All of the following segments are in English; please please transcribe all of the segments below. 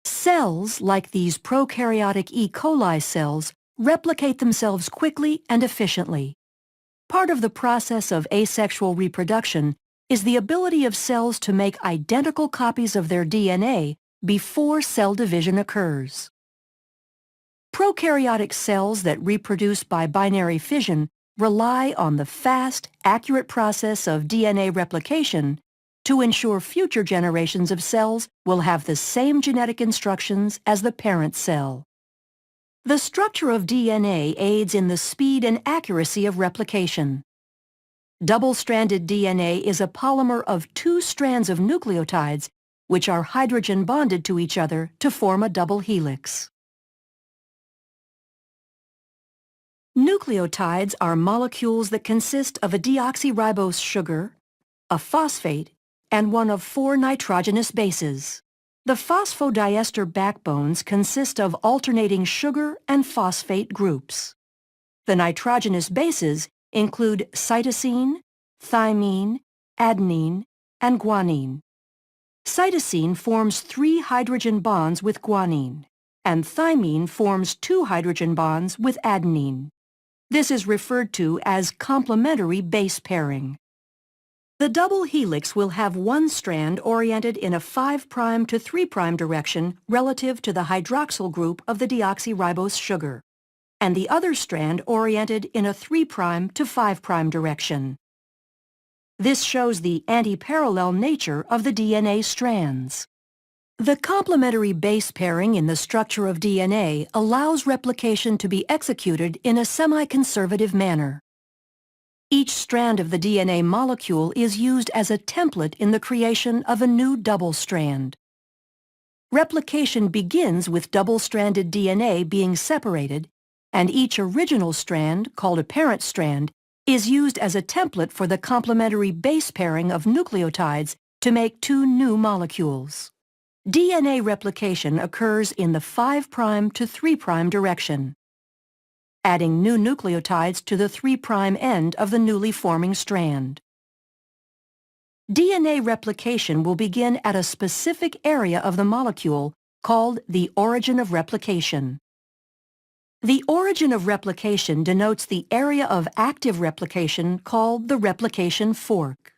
Cells, like these prokaryotic E. coli cells, replicate themselves quickly and efficiently. Part of the process of asexual reproduction is the ability of cells to make identical copies of their DNA before cell division occurs. Prokaryotic cells that reproduce by binary fission rely on the fast, accurate process of DNA replication to ensure future generations of cells will have the same genetic instructions as the parent cell. The structure of DNA aids in the speed and accuracy of replication. Double-stranded DNA is a polymer of two strands of nucleotides which are hydrogen bonded to each other to form a double helix. Nucleotides are molecules that consist of a deoxyribose sugar, a phosphate, and one of 4 nitrogenous bases. The phosphodiester backbones consist of alternating sugar and phosphate groups. The nitrogenous bases include cytosine, thymine, adenine, and guanine. Cytosine forms 3 hydrogen bonds with guanine, and thymine forms 2 hydrogen bonds with adenine. This is referred to as complementary base pairing. The double helix will have one strand oriented in a 5' to 3' direction relative to the hydroxyl group of the deoxyribose sugar, and the other strand oriented in a 3' to 5' direction. This shows the anti-parallel nature of the DNA strands. The complementary base pairing in the structure of DNA allows replication to be executed in a semi-conservative manner. Each strand of the DNA molecule is used as a template in the creation of a new double strand. Replication begins with double-stranded DNA being separated, and each original strand, called a parent strand, is used as a template for the complementary base pairing of nucleotides to make 2 new molecules. DNA replication occurs in the 5' to 3' direction, adding new nucleotides to the 3' end of the newly forming strand. DNA replication will begin at a specific area of the molecule called the origin of replication. The origin of replication denotes the area of active replication called the replication fork.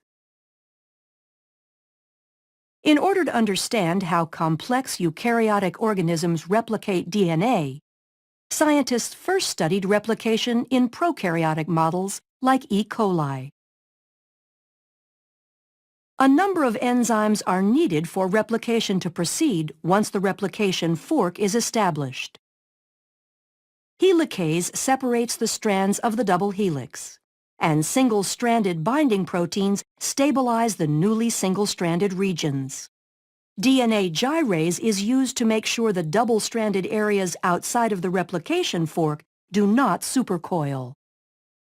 In order to understand how complex eukaryotic organisms replicate DNA, scientists first studied replication in prokaryotic models like E. coli. A number of enzymes are needed for replication to proceed once the replication fork is established. Helicase separates the strands of the double helix, and single-stranded binding proteins stabilize the newly single-stranded regions. DNA gyrase is used to make sure the double-stranded areas outside of the replication fork do not supercoil.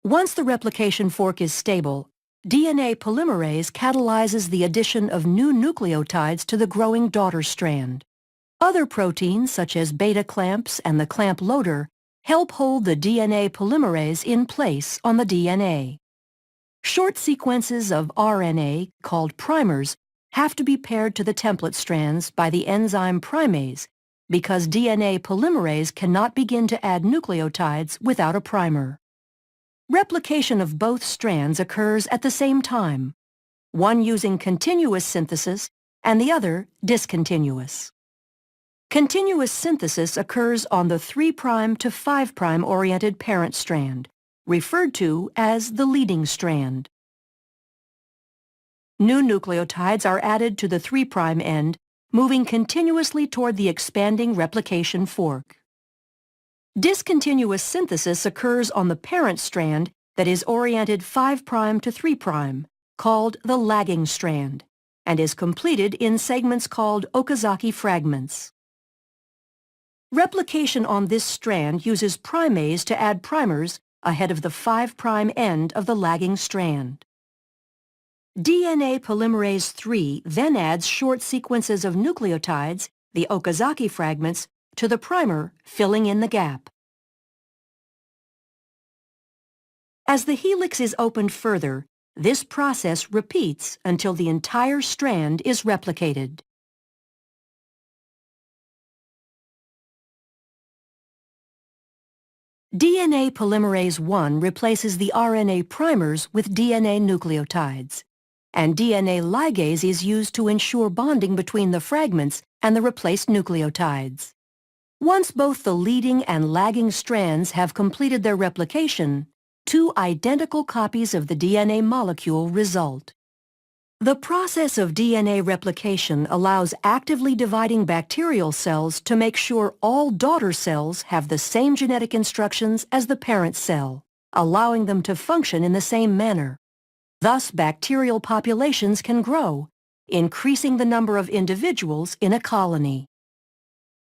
Once the replication fork is stable, DNA polymerase catalyzes the addition of new nucleotides to the growing daughter strand. Other proteins, such as beta clamps and the clamp loader, help hold the DNA polymerase in place on the DNA. Short sequences of RNA, called primers, have to be paired to the template strands by the enzyme primase because DNA polymerase cannot begin to add nucleotides without a primer. Replication of both strands occurs at the same time, one using continuous synthesis and the other discontinuous. Continuous synthesis occurs on the 3' to 5' oriented parent strand, referred to as the leading strand. New nucleotides are added to the 3' end, moving continuously toward the expanding replication fork. Discontinuous synthesis occurs on the parent strand that is oriented 5' to 3', called the lagging strand, and is completed in segments called Okazaki fragments. Replication on this strand uses primase to add primers ahead of the 5' end of the lagging strand. DNA polymerase III then adds short sequences of nucleotides, the Okazaki fragments, to the primer, filling in the gap. As the helix is opened further, this process repeats until the entire strand is replicated. DNA polymerase I replaces the RNA primers with DNA nucleotides, and DNA ligase is used to ensure bonding between the fragments and the replaced nucleotides. Once both the leading and lagging strands have completed their replication, two identical copies of the DNA molecule result. The process of DNA replication allows actively dividing bacterial cells to make sure all daughter cells have the same genetic instructions as the parent cell, allowing them to function in the same manner. Thus, bacterial populations can grow, increasing the number of individuals in a colony.